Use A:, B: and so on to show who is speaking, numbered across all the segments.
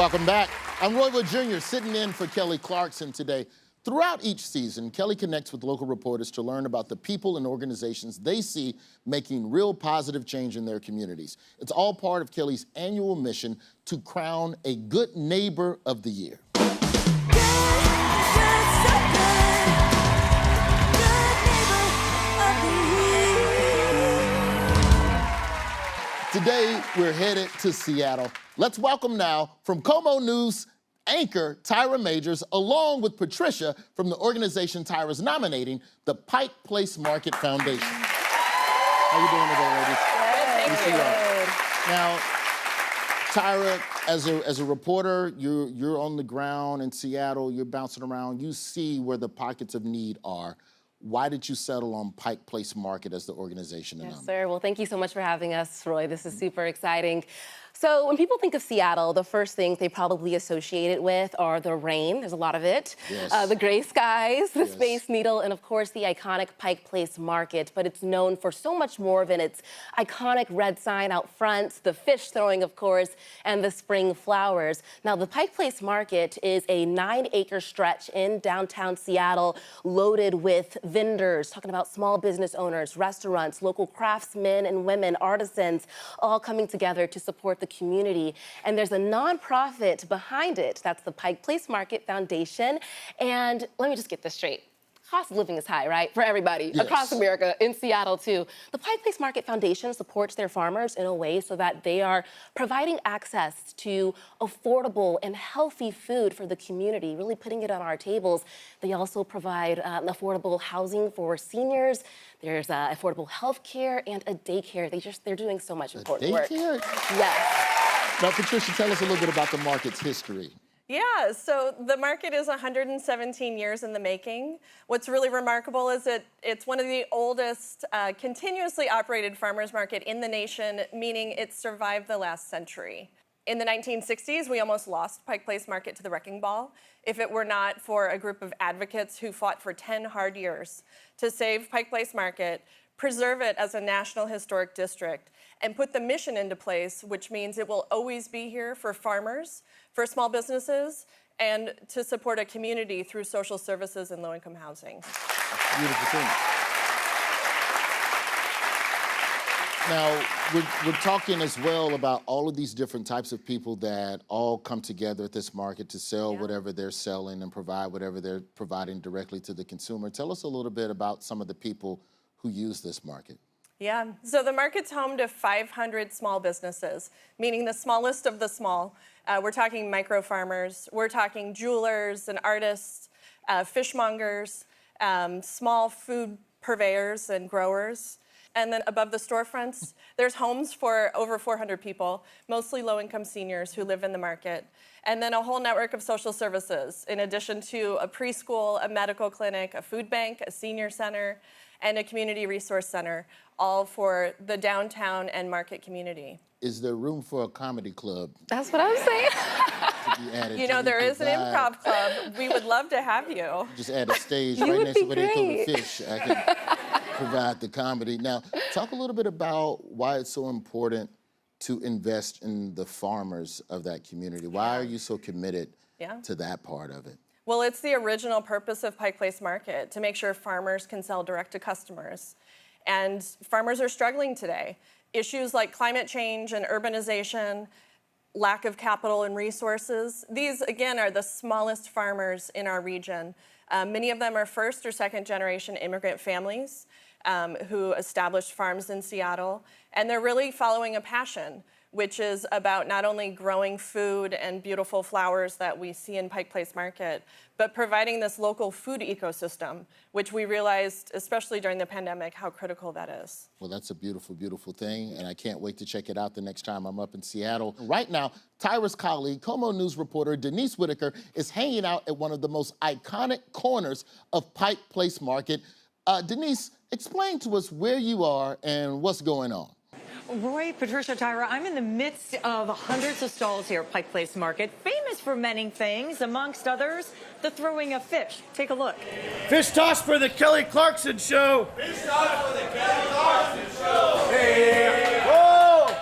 A: Welcome back. I'm Roy Wood Jr. sitting in for Kelly Clarkson today. Throughout each season, Kelly connects with local reporters to learn about the people and organizations they see making real positive change in their communities. It's all part of Kelly's annual mission to crown a Good Neighbor of the Year. Today, we're headed to Seattle. Let's welcome now, from KOMO News anchor Tyrah Majors, along with Patricia from the organization Tyrah's nominating, the Pike Place Market Foundation. How you doing today, ladies?
B: Good, thank you.
A: Now, Tyrah, as a reporter, you're on the ground in Seattle, you're bouncing around, you see where the pockets of need are. Why did you settle on Pike Place Market as the organization?
B: Yes, sir. Well, thank you so much for having us, Roy. This is super exciting. So when people think of Seattle, the first things they probably associate it with are the rain, there's a lot of it,
A: yes.
B: The gray skies, the
A: yes.
B: Space Needle, and of course the iconic Pike Place Market. But it's known for so much more than its iconic red sign out front, the fish throwing, of course, and the spring flowers. Now, the Pike Place Market is a 9-acre stretch in downtown Seattle loaded with vendors, talking about small business owners, restaurants, local craftsmen and women, artisans, all coming together to support the community. And there's a nonprofit behind it. That's the Pike Place Market Foundation. And let me just get this straight. Cost of living is high, right? For everybody
A: yes.
B: across America, in Seattle too. The Pike Place Market Foundation supports their farmers in a way so that they are providing access to affordable and healthy food for the community, really putting it on our tables. They also provide affordable housing for seniors. There's affordable health care and a daycare. They're doing so much important work. Yes.
A: Now, Patricia, tell us a little bit about the market's history.
C: Yeah, so the market is 117 years in the making. What's really remarkable is that it's one of the oldest continuously operated farmers market in the nation, meaning it survived the last century. In the 1960s, we almost lost Pike Place Market to the wrecking ball if it were not for a group of advocates who fought for 10 hard years to save Pike Place Market, preserve it as a National Historic District, and put the mission into place, which means it will always be here for farmers, for small businesses, and to support a community through social services and low-income housing.
A: That's a beautiful thing. Now, we're talking as well about all of these different types of people that all come together at this market to sell whatever they're selling and provide whatever they're providing directly to the consumer. Tell us a little bit about some of the people who use this market.
C: Yeah, so the market's home to 500 small businesses, meaning the smallest of the small. We're talking micro farmers, we're talking jewelers and artists, fishmongers, small food purveyors and growers. And then above the storefronts, there's homes for over 400 people, mostly low-income seniors who live in the market. And then a whole network of social services, in addition to a preschool, a medical clinic, a food bank, a senior center, and a community resource center, all for the downtown and market community.
A: Is there room for a comedy club?
B: That's what I'm saying.
A: To be added
C: You know, there is an improv club. We would love to have you.
A: Just add a stage
B: You
A: right
B: would
A: next to
B: be
A: where they throw the
B: great.
A: fish. I can provide the comedy. Now, talk a little bit about why it's so important to invest in the farmers of that community. Why are you so committed to that part of it?
C: Well, it's the original purpose of Pike Place Market, to make sure farmers can sell direct to customers. And farmers are struggling today. Issues like climate change and urbanization, lack of capital and resources, these, again, are the smallest farmers in our region. Many of them are first or second generation immigrant families who established farms in Seattle, and they're really following a passion, which is about not only growing food and beautiful flowers that we see in Pike Place Market, but providing this local food ecosystem, which we realized, especially during the pandemic, how critical that is.
A: Well, that's a beautiful, beautiful thing, and I can't wait to check it out the next time I'm up in Seattle. Right now, Tyrah's colleague, KOMO News reporter Denise Whitaker, is hanging out at one of the most iconic corners of Pike Place Market. Denise, explain to us where you are and what's going on.
D: Roy, Patricia, Tyrah, I'm in the midst of hundreds of stalls here at Pike Place Market, famous for many things, amongst others, the throwing of fish. Take a look.
E: Fish toss for the Kelly Clarkson Show.
F: Fish toss for the Kelly Clarkson Show.
E: Hey. Whoa.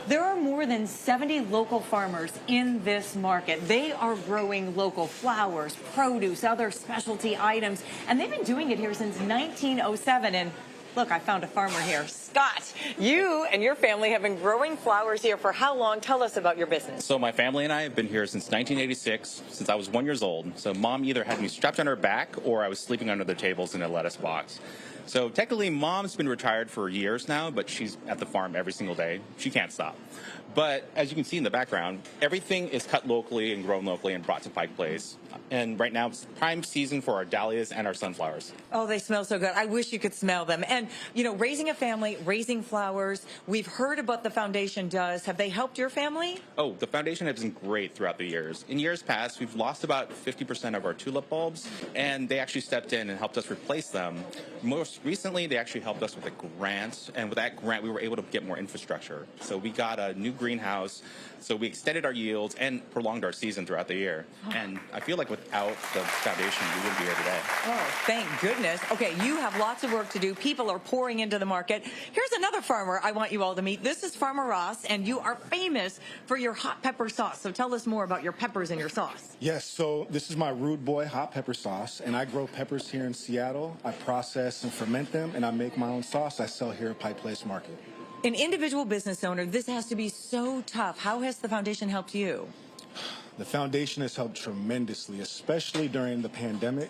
D: There are more more than 70 local farmers in this market. They are growing local flowers, produce, other specialty items, and they've been doing it here since 1907. And look, I found a farmer here. Scott, you and your family have been growing flowers here for how long? Tell us about your business.
F: So my family and I have been here since 1986, since I was 1 year old. So mom either had me strapped on her back or I was sleeping under the tables in a lettuce box. So technically, mom's been retired for years now, but she's at the farm every single day. She can't stop. But as you can see in the background, everything is cut locally and grown locally and brought to Pike Place. And right now, it's prime season for our dahlias and our sunflowers.
D: Oh, they smell so good. I wish you could smell them. And, you know, raising a family, raising flowers, we've heard about the foundation does. Have they helped your family?
F: Oh, the foundation has been great throughout the years. In years past, we've lost about 50% of our tulip bulbs, and they actually stepped in and helped us replace them. Most recently, they actually helped us with a grant, and with that grant, we were able to get more infrastructure. So we got a new greenhouse, so we extended our yields and prolonged our season throughout the year. And I feel like without the foundation, we wouldn't be here today.
D: Oh, thank goodness. Okay, you have lots of work to do. People are pouring into the market. Here's another farmer I want you all to meet. This is Farmer Ross, and you are famous for your hot pepper sauce. So tell us more about your peppers and your sauce.
G: Yes, so this is my Rude Boy hot pepper sauce, and I grow peppers here in Seattle. I process and ferment them, and I make my own sauce I sell here at Pike Place Market.
D: An individual business owner, this has to be so tough. How has the foundation helped you?
G: The foundation has helped tremendously, especially during the pandemic.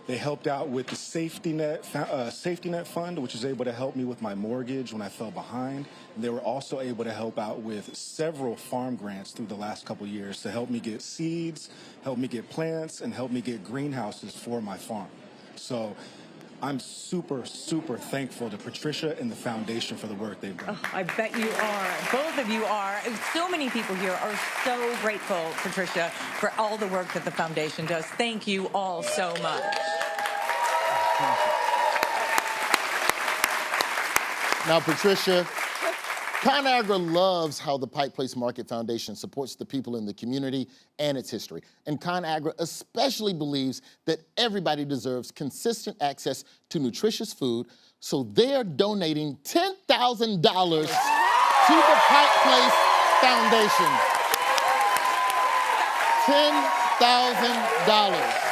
G: They helped out with the safety net fund, which was able to help me with my mortgage when I fell behind. And they were also able to help out with several farm grants through the last couple years to help me get seeds, help me get plants, and help me get greenhouses for my farm. So I'm super, super thankful to Patricia and the foundation for the work they've done.
D: Oh, I bet you are. Both of you are. So many people here are so grateful, Patricia, for all the work that the foundation does. Thank you all so much.
A: Now, Patricia, ConAgra loves how the Pike Place Market Foundation supports the people in the community and its history. And ConAgra especially believes that everybody deserves consistent access to nutritious food, so they're donating $10,000 to the Pike Place Foundation. $10,000.